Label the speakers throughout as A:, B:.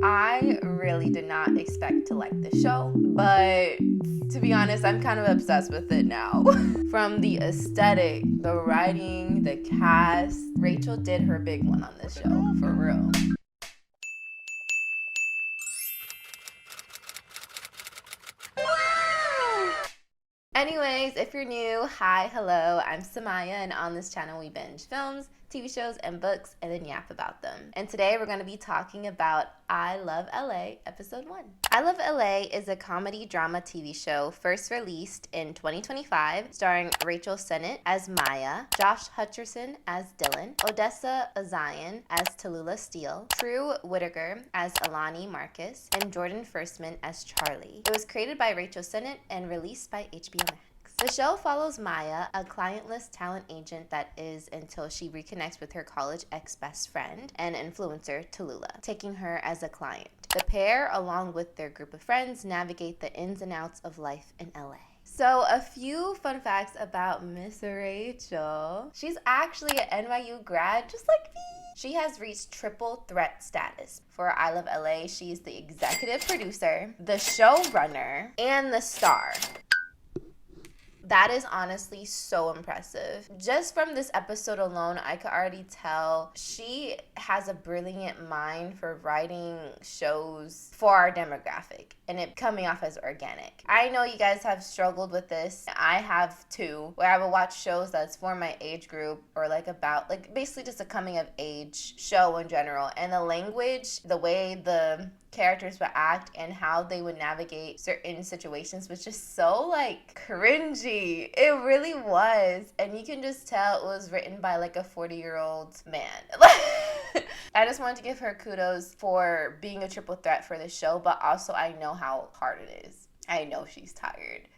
A: I really did not expect to like this show, but to be honest, I'm kind of obsessed with it now. From the aesthetic, the writing, the cast, Rachel did her big one on this show, for real. Anyways, if you're new, hi, hello, I'm Samaya, and on this channel we binge films, TV shows, and books, and then yap about them. And today we're going to be talking about I Love LA, Episode 1. I Love LA is a comedy drama TV show first released in 2025, starring Rachel Sennett as Maya, Josh Hutcherson as Dylan, Odessa Ozian as Tallulah Steele, True Whitaker as Alani Marcus, and Jordan Firstman as Charlie. It was created by Rachel Sennett and released by HBO Max. The show follows Maya, a clientless talent agent that is until she reconnects with her college ex-best friend and influencer Tallulah, taking her as a client. The pair, along with their group of friends, navigate the ins and outs of life in LA. So a few fun facts about Miss Rachel. She's actually an NYU grad, just like me. She has reached triple threat status. For I Love LA, she's the executive producer, the showrunner, and the star. That is honestly so impressive. Just from this episode alone, I could already tell she has a brilliant mind for writing shows for our demographic and it coming off as organic. I know you guys have struggled with this. I have too, where I will watch shows that's for my age group or about basically just a coming of age show in general. And the language, the way the characters would act and how they would navigate certain situations was just so cringy. It really was. And you can just tell it was written by a 40-year-old man. I just wanted to give her kudos for being a triple threat for the show, but also I know how hard it is. I know she's tired.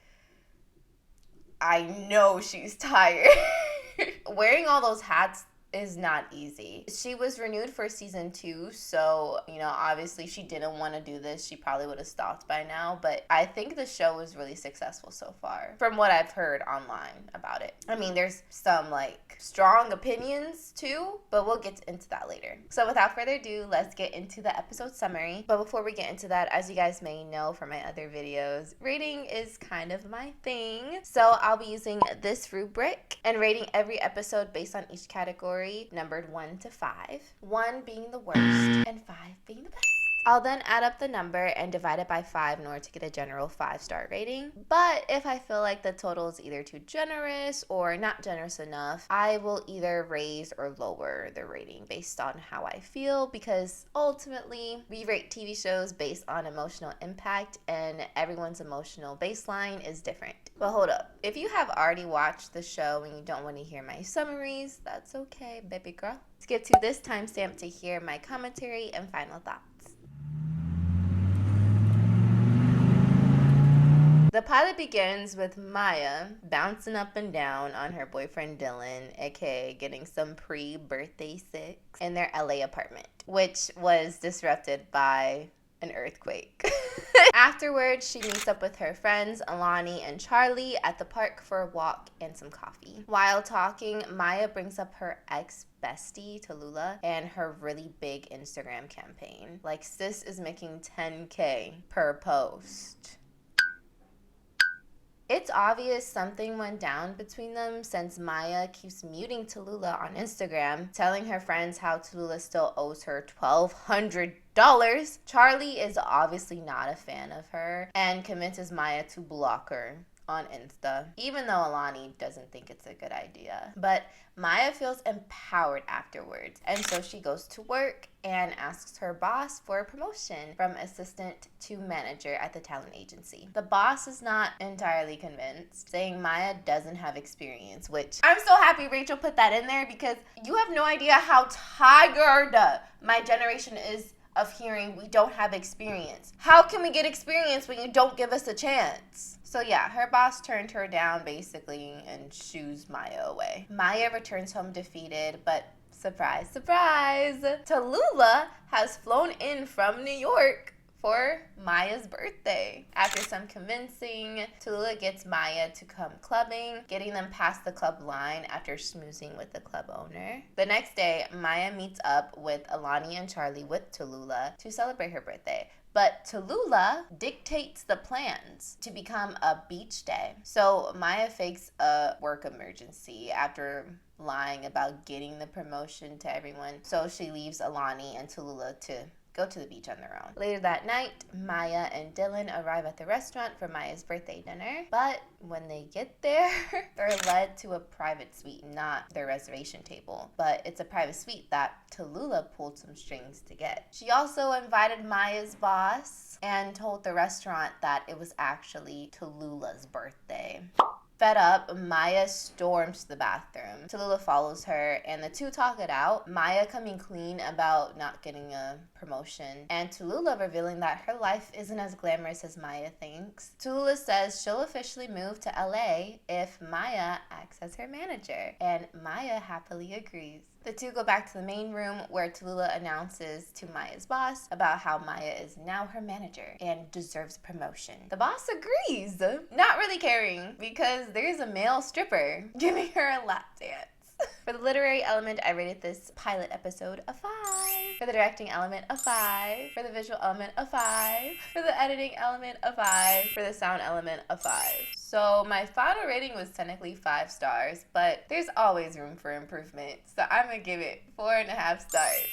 A: Wearing all those hats is not easy. She was renewed for season 2, so obviously she didn't want to do this. She probably would have stopped by now, but I think the show was really successful so far from what I've heard online about it. I mean, there's some strong opinions too, but we'll get into that later. So without further ado, let's get into the episode summary. But before we get into that, as you guys may know from my other videos, rating is kind of my thing. So I'll be using this rubric and rating every episode based on each category, numbered 1 to 5, 1 being the worst and 5 being the best. I'll then add up the number and divide it by 5 in order to get a general 5-star rating. But if I feel like the total is either too generous or not generous enough, I will either raise or lower the rating based on how I feel, because ultimately we rate TV shows based on emotional impact and everyone's emotional baseline is different. But hold up, if you have already watched the show and you don't want to hear my summaries, that's okay, baby girl. Skip to this timestamp to hear my commentary and final thoughts. The pilot begins with Maya bouncing up and down on her boyfriend Dylan, aka getting some pre-birthday sex, in their LA apartment, which was disrupted by an earthquake. Afterwards, she meets up with her friends Alani and Charlie at the park for a walk and some coffee. While talking, Maya brings up her ex-bestie Tallulah and her really big Instagram campaign. Sis is making 10K per post. It's obvious something went down between them since Maya keeps muting Tallulah on Instagram, telling her friends how Tallulah still owes her $1,200. Charlie is obviously not a fan of her and convinces Maya to block her on Insta, even though Alani doesn't think it's a good idea. But Maya feels empowered afterwards, and so she goes to work and asks her boss for a promotion from assistant to manager at the talent agency. The boss is not entirely convinced, saying Maya doesn't have experience, which I'm so happy Rachel put that in there, because you have no idea how tired my generation is of hearing we don't have experience. How can we get experience when you don't give us a chance? So yeah, her boss turned her down basically and shoos Maya away. Maya returns home defeated, but surprise, surprise, Tallulah has flown in from New York for Maya's birthday. After some convincing, Tallulah gets Maya to come clubbing, getting them past the club line after schmoozing with the club owner. The next day, Maya meets up with Alani and Charlie with Tallulah to celebrate her birthday. But Tallulah dictates the plans to become a beach day. So Maya fakes a work emergency after lying about getting the promotion to everyone. So she leaves Alani and Tallulah to go to the beach on their own. Later that night, Maya and Dylan arrive at the restaurant for Maya's birthday dinner. But when they get there, they're led to a private suite, not their reservation table. But it's a private suite that Tallulah pulled some strings to get. She also invited Maya's boss and told the restaurant that it was actually Tallulah's birthday. Fed up, Maya storms to the bathroom. Tallulah follows her, and the two talk it out. Maya coming clean about not getting a promotion, and Tallulah revealing that her life isn't as glamorous as Maya thinks. Tallulah says she'll officially move to LA if Maya acts as her manager, and Maya happily agrees. The two go back to the main room where Tallulah announces to Maya's boss about how Maya is now her manager and deserves promotion. The boss agrees, not really caring because there's a male stripper giving her a lap dance. For the literary element, I rated this pilot episode a 5. For the directing element, a 5. For the visual element, a 5. For the editing element, a 5. For the sound element, a 5. So my final rating was technically 5 stars, but there's always room for improvement. So I'm gonna give it 4.5 stars.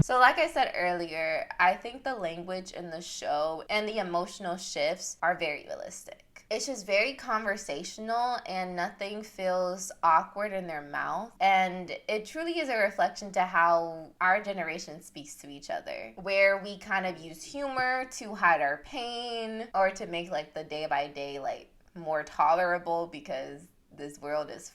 A: So like I said earlier, I think the language in the show and the emotional shifts are very realistic. It's just very conversational and nothing feels awkward in their mouth. And it truly is a reflection to how our generation speaks to each other, where we kind of use humor to hide our pain or to make like the day by day like more tolerable because this world is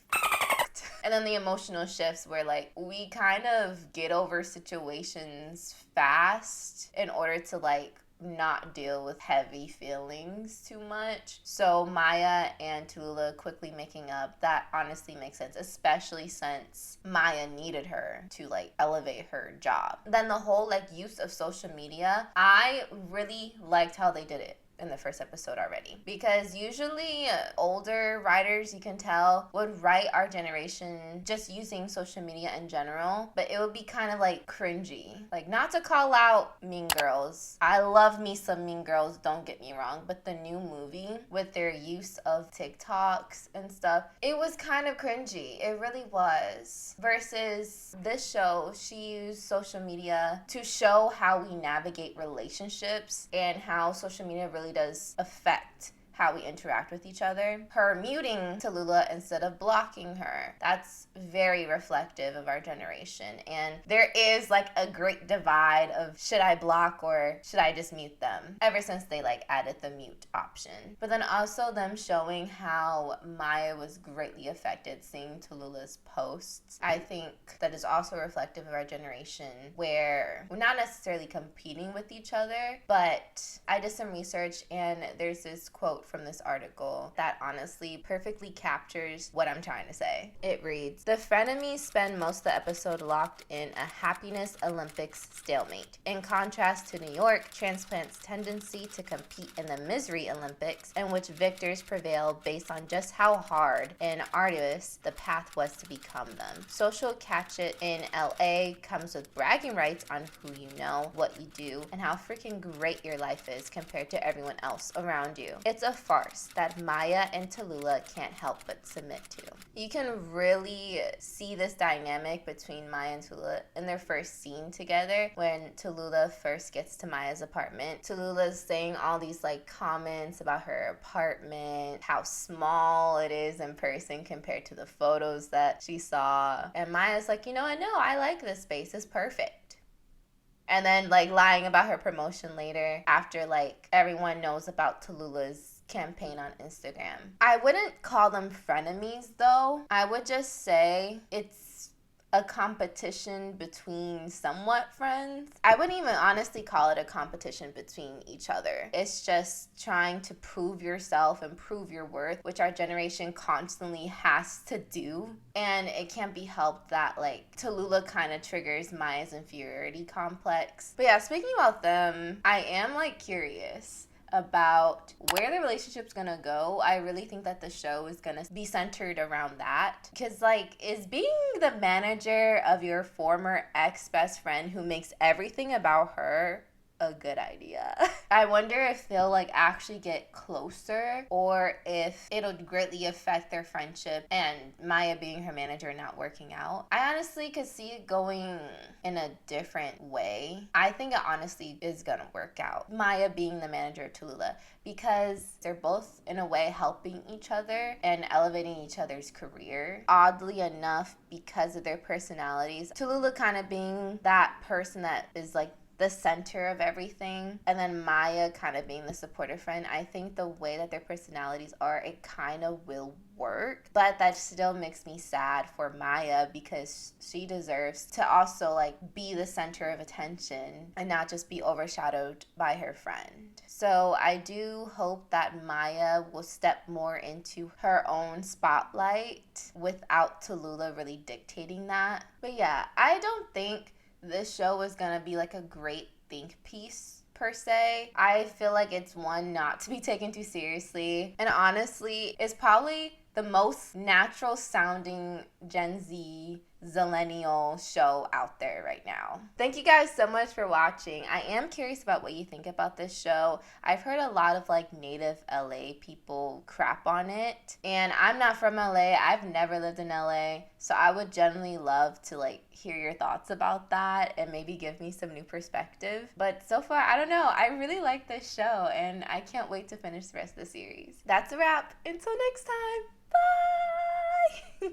A: and then the emotional shifts where like we kind of get over situations fast in order to like not deal with heavy feelings too much. So Maya and Tallulah quickly making up, that honestly makes sense, especially since Maya needed her to like elevate her job. Then the whole like use of social media, I really liked how they did it in the first episode already, because usually older writers, you can tell, would write our generation just using social media in general, but it would be kind of like cringy. Like, not to call out Mean Girls, I love me some Mean Girls, don't get me wrong, but the new movie with their use of TikToks and stuff, it was kind of cringy. It really was. Versus this show, she used social media to show how we navigate relationships and how social media really does affect how we interact with each other. Her muting Tallulah instead of blocking her, that's very reflective of our generation. And there is like a great divide of should I block or should I just mute them, ever since they like added the mute option. But then also them showing how Maya was greatly affected seeing Tallulah's posts. I think that is also reflective of our generation, where we're not necessarily competing with each other, but I did some research and there's this quote from this article that honestly perfectly captures what I'm trying to say. It reads, "The frenemies spend most of the episode locked in a happiness Olympics stalemate. In contrast to New York, Transplant's tendency to compete in the misery Olympics, in which victors prevail based on just how hard and arduous the path was to become them. Social Catchit in LA comes with bragging rights on who you know, what you do, and how freaking great your life is compared to everyone else around you. It's a farce that Maya and Tallulah can't help but submit to." You can really see this dynamic between Maya and Tallulah in their first scene together when Tallulah first gets to Maya's apartment. Tallulah's saying all these like comments about her apartment, how small it is in person compared to the photos that she saw. And Maya's like, no, I like this space. It's perfect. And then like lying about her promotion later after like everyone knows about Tallulah's campaign on Instagram. I wouldn't call them frenemies though. I would just say it's a competition between somewhat friends. I wouldn't even honestly call it a competition between each other. It's just trying to prove yourself and prove your worth, which our generation constantly has to do. And it can't be helped that, like, Tallulah kind of triggers Maya's inferiority complex. But yeah, speaking about them, I am, like, curious about where the relationship's gonna go. I really think that the show is gonna be centered around that. Because, like, is being the manager of your former ex best friend who makes everything about her a good idea? I wonder if they'll, like, actually get closer, or if it'll greatly affect their friendship and Maya being her manager not working out. I honestly could see it going in a different way. I think it honestly is gonna work out, Maya being the manager of Tallulah, because they're both in a way helping each other and elevating each other's career. Oddly enough, because of their personalities, Tallulah kind of being that person that is, like, the center of everything, and then Maya kind of being the supportive friend. I think the way that their personalities are, it kind of will work. But that still makes me sad for Maya, because she deserves to also, like, be the center of attention and not just be overshadowed by her friend. So I do hope that Maya will step more into her own spotlight without Tallulah really dictating that. But yeah, I don't think this show is gonna be like a great think piece per se. I feel like it's one not to be taken too seriously, and honestly, it's probably the most natural sounding Gen Z zillennial show out there right now. Thank you guys so much for watching. I am curious about what you think about this show. I've heard a lot of, like, native LA people crap on it, and I'm not from LA. I've never lived in LA, so I would generally love to, like, hear your thoughts about that and maybe give me some new perspective. But so far, I don't know. I really like this show, and I can't wait to finish the rest of the series. That's a wrap. Until next time. Bye!